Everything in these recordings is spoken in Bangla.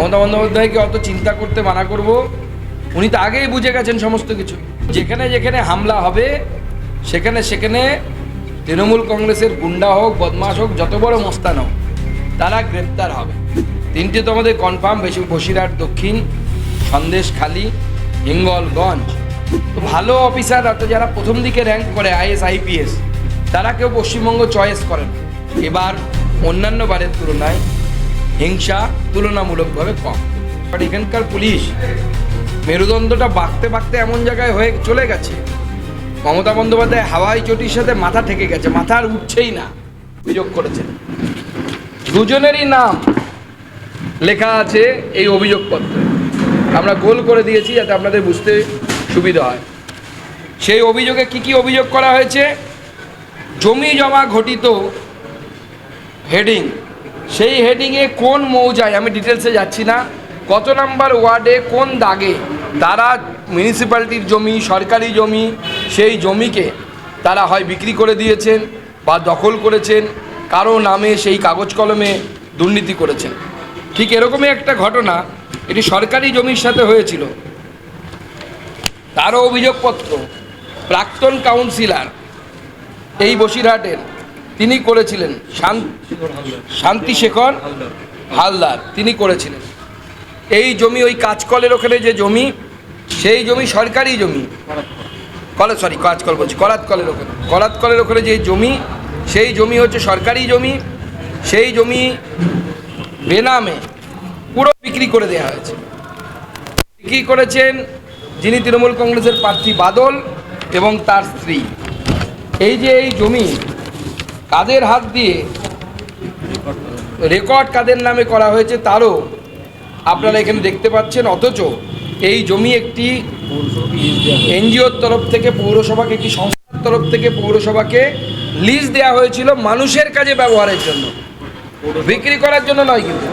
মমতা বন্দ্যোপাধ্যায়কে অত চিন্তা করতে মানা করব। উনি তো আগেই বুঝে গেছেন সমস্ত কিছু। যেখানে যেখানে হামলা হবে সেখানে সেখানে তৃণমূল কংগ্রেসের গুন্ডা হোক, বদমাশ হোক, যত বড় মস্তান হোক, তারা গ্রেপ্তার হবে। তিনটে তো আমাদের কনফার্ম, বেশি বসিরহাট দক্ষিণ, সন্দেশখালি, হিঙ্গলগঞ্জ। তো ভালো অফিসার যারা প্রথম দিকে র্যাঙ্ক করে আইএস আইপিএস, তারা কেউ পশ্চিমবঙ্গ চয়েস করেন। এবার অন্যান্য বারের তুলনায় হিংসা তুলনামূলকভাবে কম। বাট এখানকার পুলিশ মেরুদণ্ডটা বাঁকতে বাঁকতে এমন জায়গায় হয়ে চলে গেছে, মমতা বন্দ্যোপাধ্যায় হাওয়াই চটির সাথে মাথা ঠেকে গেছে, মাথা আর উঠছেই না। অভিযোগ করেছেন, দুজনেরই নাম লেখা আছে এই অভিযোগপত্রে। আমরা গোল করে দিয়েছি যাতে আপনাদের বুঝতে সুবিধা হয়। সেই অভিযোগে কি কি অভিযোগ করা হয়েছে? জমি জমা ঘটিত হেডিং, সেই হেডিংয়ে কোন মৌজায়, আমি ডিটেলসে যাচ্ছি না, কত নাম্বার ওয়ার্ডে কোন দাগে তারা মিউনিসিপ্যালিটির জমি, সরকারি জমি, সেই জমিকে তারা হয় বিক্রি করে দিয়েছেন বা দখল করেছেন, কারো নামে সেই কাগজ কলমে দুর্নীতি করেছেন। ঠিক এরকমই একটা ঘটনা এটি সরকারি জমির সাথে হয়েছিল। তারও অভিযোগপত্র প্রাক্তন কাউন্সিলর এই বসিরহাটের, তিনি করেছিলেন, শান্তিশেখর হালদার, তিনি করেছিলেন। এই জমি ওই কাজকলের ওখানে যে জমি, সেই জমি সরকারি জমি, কলাতকলের ওখানে, কলাতকলের ওখানে যে জমি, সেই জমি হচ্ছে সরকারি জমি। সেই জমি বেনামে পুরো বিক্রি করে দেওয়া হয়েছে। বিক্রি করেছেন যিনি তৃণমূল কংগ্রেসের প্রার্থী বাদল এবং তার স্ত্রী। এই যে এই জমি কাদের হাত দিয়ে রেকর্ড কাদের নামে করা হয়েছে তারও আপনারা এখানে দেখতে পাচ্ছেন। অথচ এই জমি একটি এনজিওর তরফ থেকে, পৌরসভাকে, একটি সংস্থার তরফ থেকে পৌরসভাকে লিজ দেওয়া হয়েছিল মানুষের কাজে ব্যবহারের জন্য, বিক্রি করার জন্য নয়, কিন্তু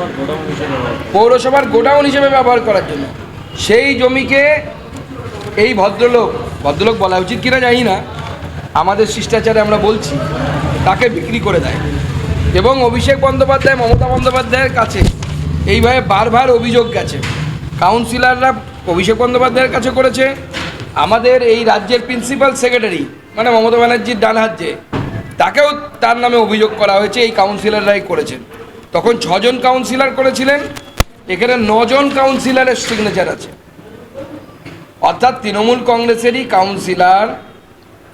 পৌরসভার গোডাউন হিসেবে ব্যবহার করার জন্য। সেই জমিকে এই ভদ্রলোক বলা উচিত কিনা জানি না, আমাদের শিষ্টাচারে আমরা বলছি, তাকে বিক্রি করে দেয়। এবং অভিষেক বন্দ্যোপাধ্যায়, মমতা বন্দ্যোপাধ্যায়ের কাছে এইভাবে বারবার অভিযোগ গেছে। কাউন্সিলররা অভিষেক বন্দ্যোপাধ্যায়ের কাছে করেছে, আমাদের এই রাজ্যের প্রিন্সিপাল সেক্রেটারি মানে মমতা ব্যানার্জির ডান হাত, যে তাকেও তার নামে অভিযোগ করা হয়েছে, এই কাউন্সিলররাই করেছেন। তখন 6 জন কাউন্সিলর করেছিলেন, এখানে 9 জন কাউন্সিলরের সিগনেচার আছে। অর্থাৎ তৃণমূল কংগ্রেসেরই কাউন্সিলর,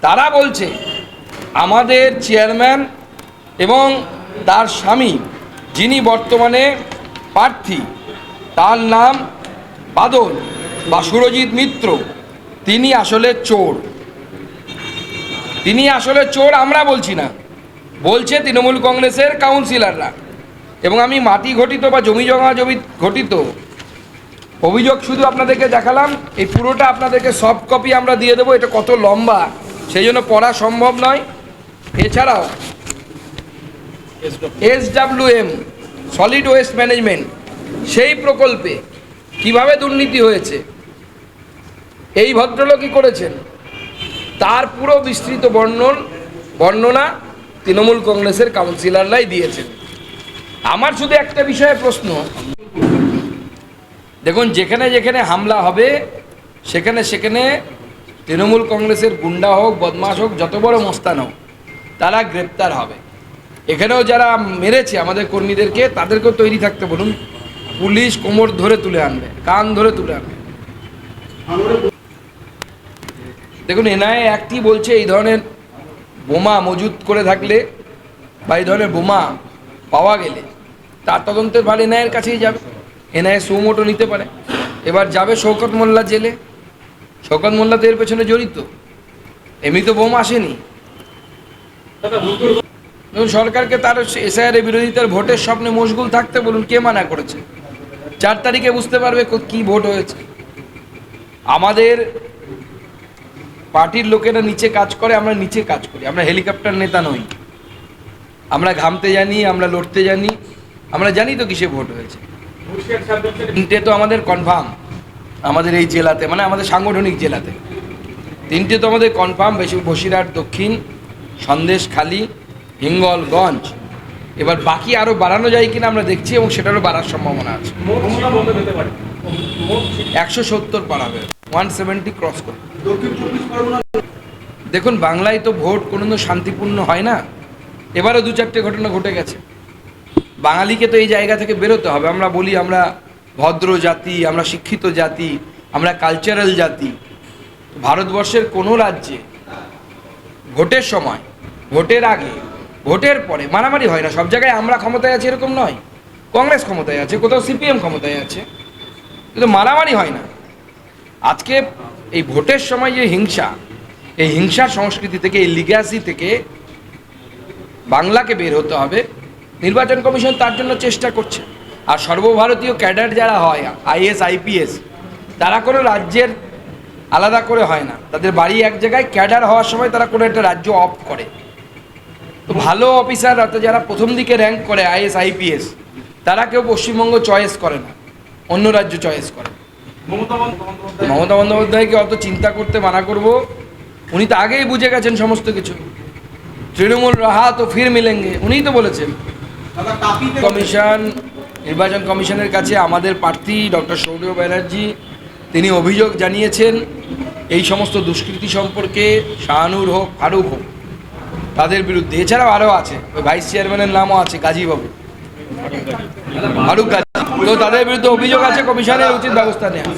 তারা বলছে আমাদের চেয়ারম্যান এবং তার স্বামী, যিনি বর্তমানে প্রার্থী, তার নাম বাদল বা সুরজিৎ মিত্র, তিনি আসলে চোর। তিনি আসলে চোর আমরা বলছি না, বলছে তৃণমূল কংগ্রেসের কাউন্সিলররা। এবং আমি মাটি ঘটিত বা জমি জমা ঘটিত অভিযোগ শুধু আপনাদেরকে দেখালাম, এই পুরোটা আপনাদেরকে সফট কপি আমরা দিয়ে দেবো। এটা কত লম্বা সেই জন্য পড়া সম্ভব নয়। এছাড়াও SWM সলিড ওয়েস্ট ম্যানেজমেন্ট, সেই প্রকল্পে কিভাবে দুর্নীতি হয়েছে এই ভদ্রলোকই করেছেন, তার পুরো বিস্তৃত বর্ণনা তৃণমূল কংগ্রেসের কাউন্সিলররাই দিয়েছেন। আমার শুধু একটা বিষয়ে প্রশ্ন, দেখুন যেখানে যেখানে হামলা হবে সেখানে সেখানে তৃণমূল কংগ্রেসের গুন্ডা হোক, বদমাশ হোক, যত বড় মস্তান হোক, তারা গ্রেপ্তার হবে। এখানেও যারা মেরেছে আমাদের কর্মীদেরকে, তাদেরকেও তৈরি থাকতে বলুন। পুলিশ কোমর ধরে তুলে আনবে, কান ধরে তুলে আনবে। দেখুন এনআইএ অ্যাক্টই বলছে এই ধরনের বোমা মজুত করে থাকলে বা এই ধরনের বোমা পাওয়া গেলে তার তদন্তের ভার এনআইএর কাছেই যাবে, এনআইএ সুমোটো নিতে পারে। এবার যাবে শওকত মোল্লা জেলে। শওকত মোল্লা তো এর পেছনে জড়িত, এমনি তো বোম আসেনি। দেখুন সরকারকে তার এসআইআর বিরোধিতার ভোটের স্বপ্নে মশগুল থাকতে বলুন, কে মানা করেছে? 4 তারিখে বুঝতে পারবে কি ভোট হয়েছে। আমাদের পার্টির লোকেরা নিচে কাজ করে, আমরা নিচে কাজ করি, আমরা হেলিকপ্টার নেতা নই। আমরা ঘামতে জানি, আমরা লড়তে জানি, আমরা জানি তো কিসে ভোট হয়েছে। 3টে তো আমাদের কনফার্ম, আমাদের এই জেলাতে, মানে আমাদের সাংগঠনিক জেলাতে 3টে তো আমাদের কনফার্ম, বেশি বসিরহাট দক্ষিণ, সন্দেশখালি, হিঙ্গলগঞ্জ। এবার বাকি আরও বাড়ানো যায় কিনা আমরা দেখছি, এবং সেটারও বাড়ার সম্ভাবনা আছে। 170 পার হবে, 170 ক্রস করে। দেখুন, বাংলায় তো ভোট কোনোদিনও শান্তিপূর্ণ হয় না। এবারও 2-4টে ঘটনা ঘটে গেছে। বাঙালিকে তো এই জায়গা থেকে বেরোতে হবে। আমরা বলি আমরা ভদ্র জাতি, আমরা শিক্ষিত জাতি, আমরা কালচারাল জাতি। ভারতবর্ষের কোনো রাজ্যে ভোটের সময়, ভোটের আগে, ভোটের পরে মারামারি হয় না। সব জায়গায় আমরা ক্ষমতায় আছি এরকম নয়, কংগ্রেস ক্ষমতায় আছে, কোথাও সিপিএম ক্ষমতায় আছে, কিন্তু মারামারি হয় না। আজকে এই ভোটের সময় যে হিংসা, এই হিংসার সংস্কৃতি থেকে, এই লিগ্যাসি থেকে বাংলাকে বের হতে হবে। নির্বাচন কমিশন তার জন্য চেষ্টা করছে। আর সর্বভারতীয় ক্যাডার যারা হয়, আইএস আইপিএস, তারা কোনো রাজ্যের আলাদা করে হয় না। তাদের বাড়ি এক জায়গায়, ক্যাডার হওয়ার সময় তারা কোনো একটা রাজ্য অফ করে। তো ভালো অফিসার যারা প্রথম দিকে র্যাঙ্ক করে আইএস আইপিএস, তারা কেউ পশ্চিমবঙ্গ চয়েস করে না, অন্য রাজ্য চয়েস করে। মমতা বন্দ্যোপাধ্যায়কে অত চিন্তা করতে মানা করব। উনি তো আগেই বুঝে গেছেন সমস্ত কিছু। তৃণমূল রাহা তো ফির মিলেঙ্গে, উনিই তো বলেছেন। কমিশন, নির্বাচন কমিশনের কাছে আমাদের প্রার্থী ডক্টর সৌরভ ব্যানার্জি, তিনি অভিযোগ জানিয়েছেন এই সমস্ত দুষ্কৃতি সম্পর্কে, শাহানুর হোক, ফারুক হোক, তাদের বিরুদ্ধে। এছাড়াও আরও আছে, ওই ভাইস চেয়ারম্যানের নামও আছে, গাজীবাবু, ফারুক গাজী। তো তাদের বিরুদ্ধে অভিযোগ আছে, কমিশনের উচিত ব্যবস্থা নেওয়া।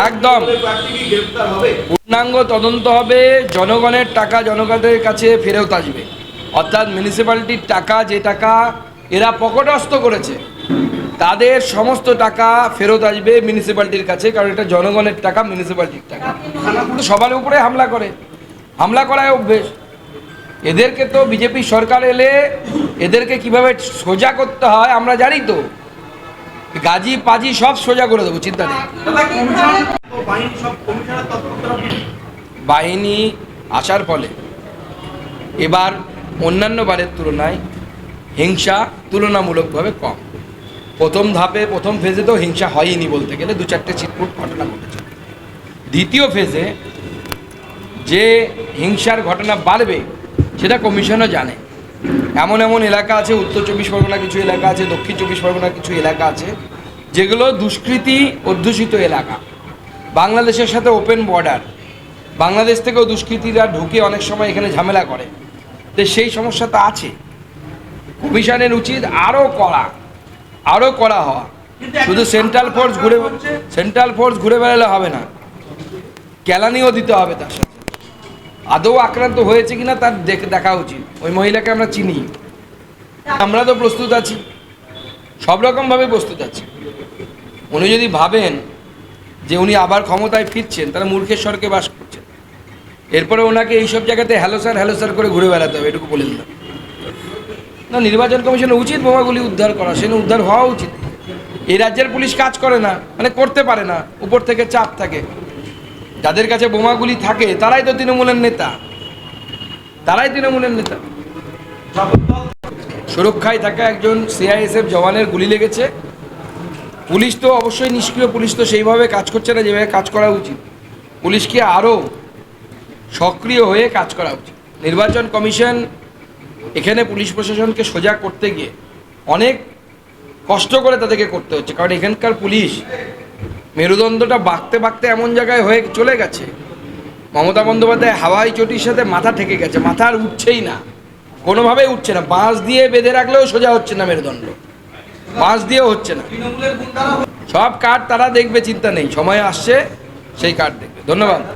একদম পূর্ণাঙ্গ তদন্ত হবে, জনগণের টাকা জনগণের কাছে ফেরত আসবে। অর্থাৎ মিউনিসিপ্যালিটির টাকা, যে টাকা এরা পকেটস্থ করেছে, তাদের সমস্ত টাকা ফেরত আসবে মিউনিসিপ্যালিটির কাছে, কারণ এটা জনগণের টাকা, মিউনিসিপ্যালিটির টাকা। সবার উপরে হামলা করে, হামলা করায় অভ্যেস। এদেরকে তো বিজেপি সরকার এলে এদেরকে কিভাবে সোজা করতে হয় আমরা জানি তো। গাজী পাজি সব সোজা করে দেবো, চিন্তা নেই। বাহিনী আসার ফলে এবার অন্যান্য বারের তুলনায় হিংসা তুলনামূলকভাবে কম। প্রথম ধাপে, প্রথম ফেজে তো হিংসা হয়নি বলতে গেলে, 2-4টে ছিটফুট ঘটনা ঘটেছে। দ্বিতীয় ফেজে যে হিংসার ঘটনা বাড়বে সেটা কমিশনও জানে। এমন এমন এলাকা আছে, উত্তর 24 পরগনা কিছু এলাকা আছে, দক্ষিণ 24 পরগনার কিছু এলাকা আছে, যেগুলো দুষ্কৃতি অধ্যুষিত এলাকা। বাংলাদেশের সাথে ওপেন বর্ডার, বাংলাদেশ থেকেও দুষ্কৃতীরা ঢুকে অনেক সময় এখানে ঝামেলা করে। তো সেই সমস্যা তো আছে। কমিশনের উচিত আরও কড়া হওয়া। শুধু সেন্ট্রাল ফোর্স ঘুরে বেড়ালে হবে না, কেলানিও দিতে হবে তার সাথে। আদৌ আক্রান্ত হয়েছে কিনা তার দেখা উচিত। ওই মহিলাকে আমরা চিনি, আমরা তো প্রস্তুত আছি, সব রকমভাবে প্রস্তুত আছি। উনি যদি ভাবেন যে উনি আবার ক্ষমতায় ফিরছেন, তারা মূর্খের স্বর্গে বাস করছেন। এরপরে ওনাকে এইসব জায়গাতে হ্যালো স্যার করে ঘুরে বেড়াতে হবে, এটুকু বলে দিলাম না। নির্বাচন কমিশনের উচিত বোমাগুলি উদ্ধার করা, সেটা উদ্ধার হওয়া উচিত। এই রাজ্যের পুলিশ কাজ করে না, মানে করতে পারে না, উপর থেকে চাপ থাকে। যাদের কাছে বোমাগুলি থাকে তারাই তো তৃণমূলের নেতা, সুরক্ষায় থাকা একজন সিআইএসএফ জওয়ানের গুলি লেগেছে। পুলিশ তো অবশ্যই নিষ্ক্রিয়, পুলিশ তো সেইভাবে কাজ করছে না যেভাবে কাজ করা উচিত। পুলিশকে আরও সক্রিয় হয়ে কাজ করা উচিত। নির্বাচন কমিশন এখানে পুলিশ প্রশাসনকে সোজা করতে গিয়ে অনেক কষ্ট করে তাদেরকে করতে হচ্ছে, কারণ এখানকার পুলিশ মেরুদণ্ডটা বাঁকতে এমন জায়গায় হয়ে চলে গেছে। মমতা বন্দ্যোপাধ্যায় হাওয়াই চটির সাথে মাথা ঠেকে গেছে, মাথা আর উঠছেই না, কোনোভাবেই উঠছে না। বাঁশ দিয়ে বেঁধে রাখলেও সোজা হচ্ছে না মেরুদণ্ড, বাঁশ দিয়েও হচ্ছে না। সব কার্ড তারা দেখবে, চিন্তা নেই, সময় আসছে সেই কার্ড দেখবে। ধন্যবাদ।